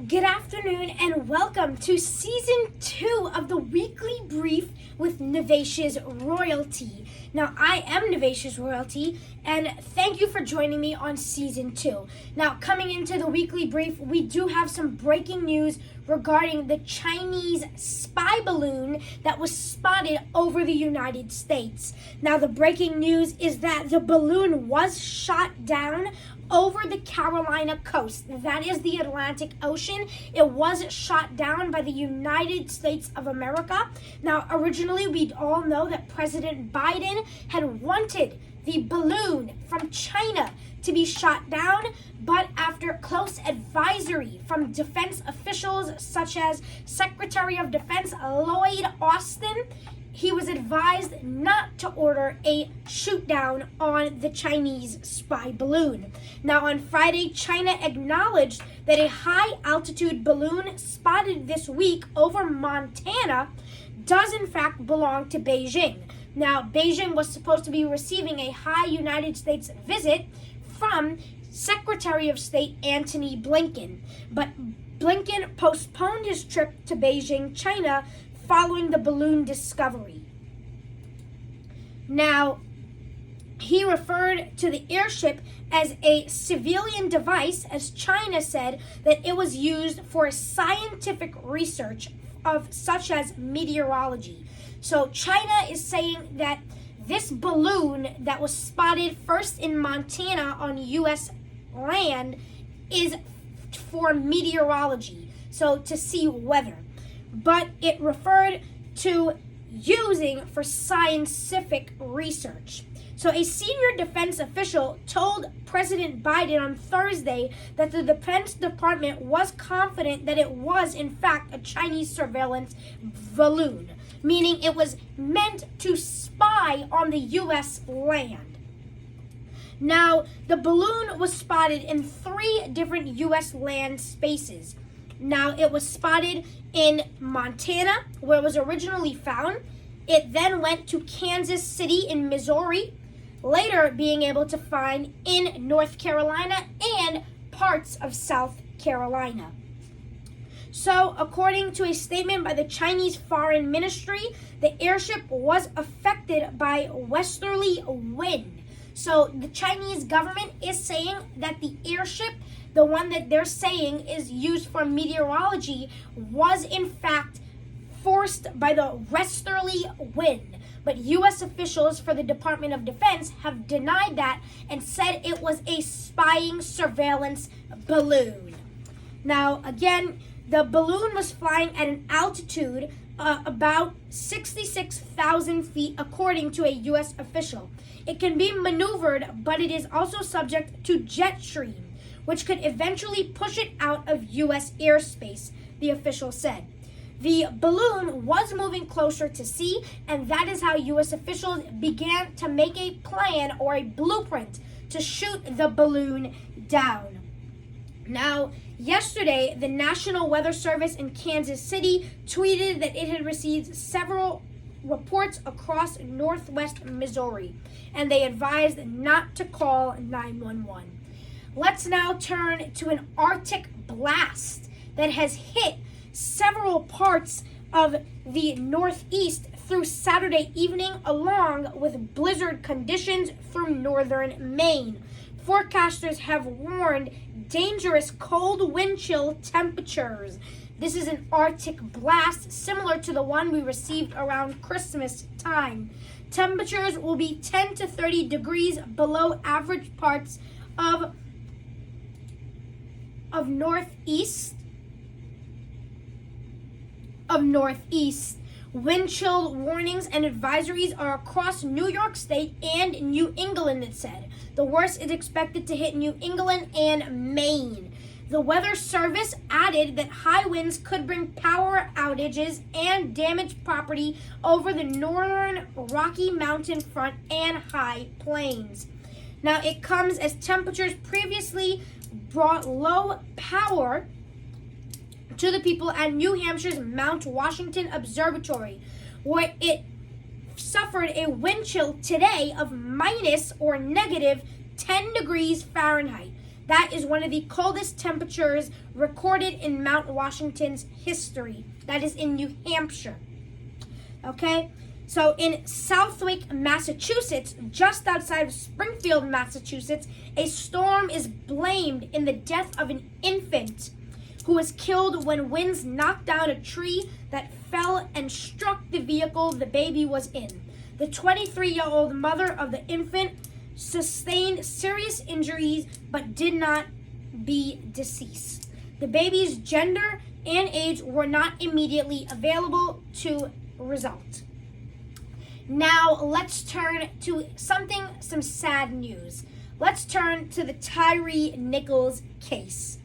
Good afternoon and welcome to Season 2 of the Weekly Brief with Navacious Royalty. Now, I am Navacious Royalty and thank you for joining me on Season 2. Now, coming into the Weekly Brief, we do have some breaking news regarding the Chinese spy balloon that was spotted over the United States. Now, the breaking news is that the balloon was shot down over the Carolina coast. That is the Atlantic Ocean. It was shot down by the United States of America. Now, originally, we all know that President Biden had wanted the balloon from China to be shot down, but after close advisory from defense officials such as Secretary of Defense Lloyd Austin, he was advised not to order a shoot down on the Chinese spy balloon. Now, on Friday, China acknowledged that a high altitude balloon spotted this week over Montana does in fact belong to Beijing. Now, Beijing was supposed to be receiving a high United States visit from Secretary of State Antony Blinken, but Blinken postponed his trip to Beijing, China, following the balloon discovery. Now, he referred to the airship as a civilian device, as China said that it was used for scientific research of such as meteorology. So China is saying that this balloon that was spotted first in Montana on U.S. land is for meteorology, so to see weather. But it referred to using for scientific research. So a senior defense official told President Biden on Thursday that the Defense Department was confident that it was in fact a Chinese surveillance balloon, meaning it was meant to spy on the U.S. land. Now, the balloon was spotted in 3 different U.S. land spaces. Now, it was spotted in Montana, where it was originally found. It then went to Kansas City in Missouri, later being able to find in North Carolina and parts of South Carolina. So, according to a statement by the Chinese Foreign Ministry, the airship was affected by westerly wind. So, the Chinese government is saying that the airship, the one that they're saying is used for meteorology, was in fact forced by the westerly wind. But U.S. officials for the Department of Defense have denied that and said it was a spying surveillance balloon. Now, again, the balloon was flying at an altitude about 66,000 feet, according to a U.S. official. It can be maneuvered, but it is also subject to jet stream, which could eventually push it out of U.S. airspace, the official said. The balloon was moving closer to sea, and that is how U.S. officials began to make a plan or a blueprint to shoot the balloon down. Now, yesterday, the National Weather Service in Kansas City tweeted that it had received several reports across northwest Missouri, and they advised not to call 911. Let's now turn to an Arctic blast that has hit several parts of the Northeast through Saturday evening, along with blizzard conditions through northern Maine. Forecasters have warned dangerous cold wind chill temperatures. This is an Arctic blast similar to the one we received around Christmas time. Temperatures will be 10 to 30 degrees below average parts of northeast. Wind chill warnings and advisories are across New York State and New England, it said. The worst is expected to hit New England and Maine. The Weather Service added that high winds could bring power outages and damage property over the northern Rocky Mountain front and high plains. Now, it comes as temperatures previously brought low power to the people at New Hampshire's Mount Washington Observatory, where it suffered a wind chill today of minus or negative 10 degrees Fahrenheit. That is one of the coldest temperatures recorded in Mount Washington's history. That is in New Hampshire. Okay? So in Southwick, Massachusetts, just outside of Springfield, Massachusetts, a storm is blamed in the death of an infant who was killed when winds knocked down a tree that fell and struck the vehicle the baby was in. The 23-year-old mother of the infant sustained serious injuries but did not be deceased. The baby's gender and age were not immediately available to result. Now let's turn to some sad news. Let's turn to the Tyre Nichols case.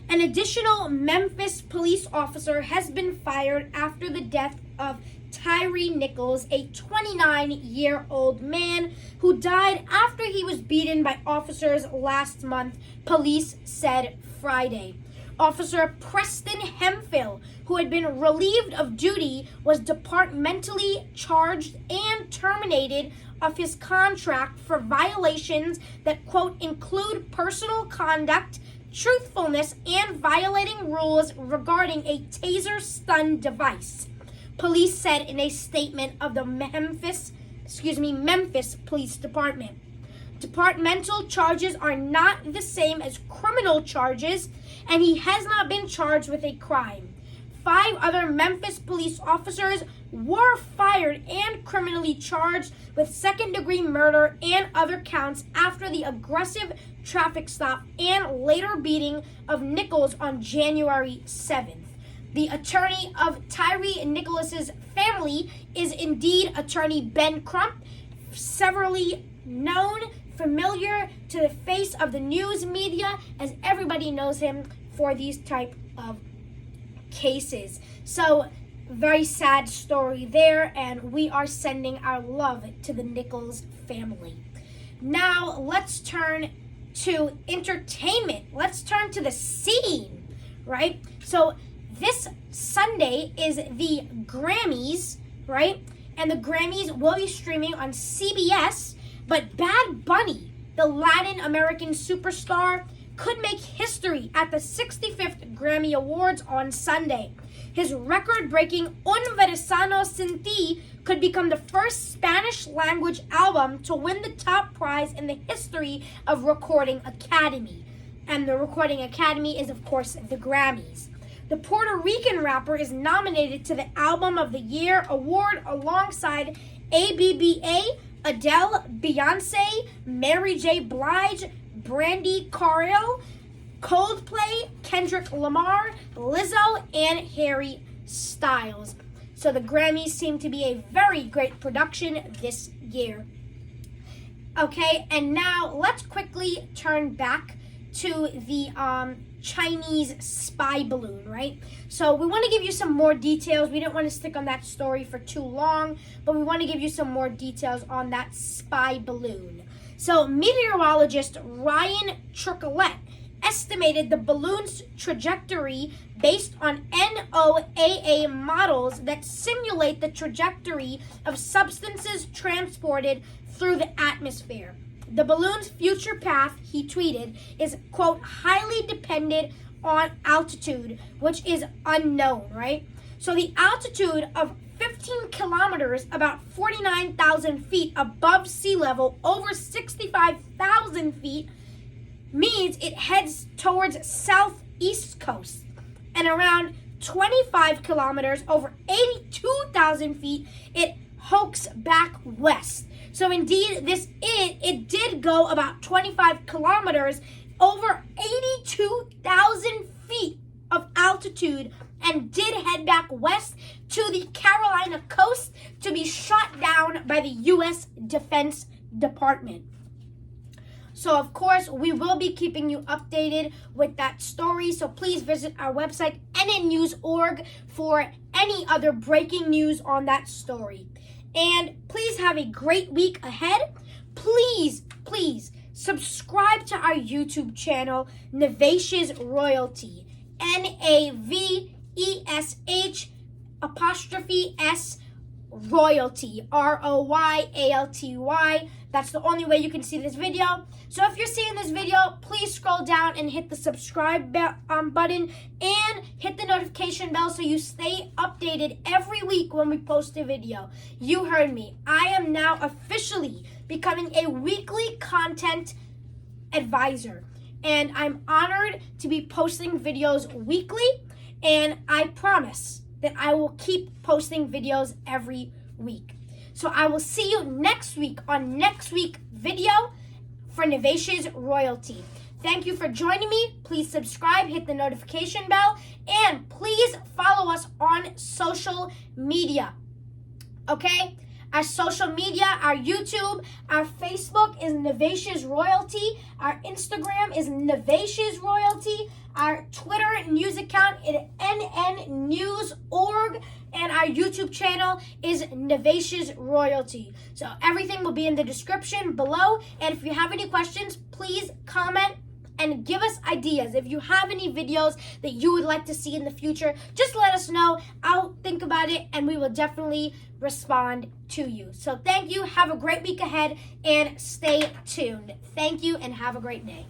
An additional Memphis police officer has been fired after the death of Tyre Nichols, a 29-year-old man who died after he was beaten by officers last month, police said Friday. Officer Preston Hemphill, who had been relieved of duty, was departmentally charged and terminated of his contract for violations that, quote, include personal conduct, truthfulness, and violating rules regarding a taser stun device, police said in a statement of the Memphis Police Department. Departmental charges are not the same as criminal charges, and he has not been charged with a crime. 5 other Memphis police officers were fired and criminally charged with second-degree murder and other counts after the aggressive traffic stop and later beating of Nichols on January 7th. The attorney of Tyre Nichols' family is indeed attorney Ben Crump, severally familiar to the face of the news media, as everybody knows him for these type of cases. So, very sad story there, and we are sending our love to the Nichols family. Now, let's turn to entertainment. Let's turn to the scene, right? So, this Sunday is the Grammys, right? And the Grammys will be streaming on CBS, but Bad Bunny, the Latin American superstar, could make history at the 65th Grammy Awards on Sunday. His record-breaking Un Verano Sin Ti could become the first Spanish-language album to win the top prize in the history of Recording Academy. And the Recording Academy is, of course, the Grammys. The Puerto Rican rapper is nominated to the Album of the Year award alongside ABBA, Adele, Beyonce, Mary J. Blige, Brandy Carlisle, Coldplay, Kendrick Lamar, Lizzo, and Harry Styles. So the Grammys seem to be a very great production this year. Okay, and now let's quickly turn back to the Chinese spy balloon, right? So we want to give you some more details. We didn't want to stick on that story for too long, but we want to give you some more details on that spy balloon. So meteorologist Ryan Tricolette estimated the balloon's trajectory based on NOAA models that simulate the trajectory of substances transported through the atmosphere. The balloon's future path, he tweeted, is, quote, highly dependent on altitude, which is unknown, right? So the altitude of 15 kilometers, about 49,000 feet above sea level, over 65,000 feet, means it heads towards southeast coast. And around 25 kilometers, over 82,000 feet, it hoaks back west. So indeed, it did go about 25 kilometers, over 82,000 feet of altitude, and did head back west to the Carolina coast to be shot down by the U.S. Defense Department. So, of course, we will be keeping you updated with that story. So please visit our website, nnnews.org, for any other breaking news on that story. And please have a great week ahead. Please subscribe to our YouTube channel, Navacious Royalty. NAVESH Royalty, ROYALTY. That's the only way you can see this video. So if you're seeing this video, please scroll down and hit the subscribe button and hit the notification bell so you stay updated every week when we post a video. You heard me. I am now officially becoming a weekly content advisor, and I'm honored to be posting videos weekly, and I promise that I will keep posting videos every week. So I will see you next week on next week's video for Niveish's Royalty. Thank you for joining me. Please subscribe, hit the notification bell, and please follow us on social media. Okay? Our social media, our YouTube, our Facebook is Niveish's Royalty. Our Instagram is Niveish's Royalty. Our Twitter news account is NNNews.org. And our YouTube channel is Niveish's Royalty. So everything will be in the description below. And if you have any questions, please comment and give us ideas. If you have any videos that you would like to see in the future, just let us know. I'll think about it and we will definitely respond to you. So thank you. Have a great week ahead and stay tuned. Thank you and have a great day.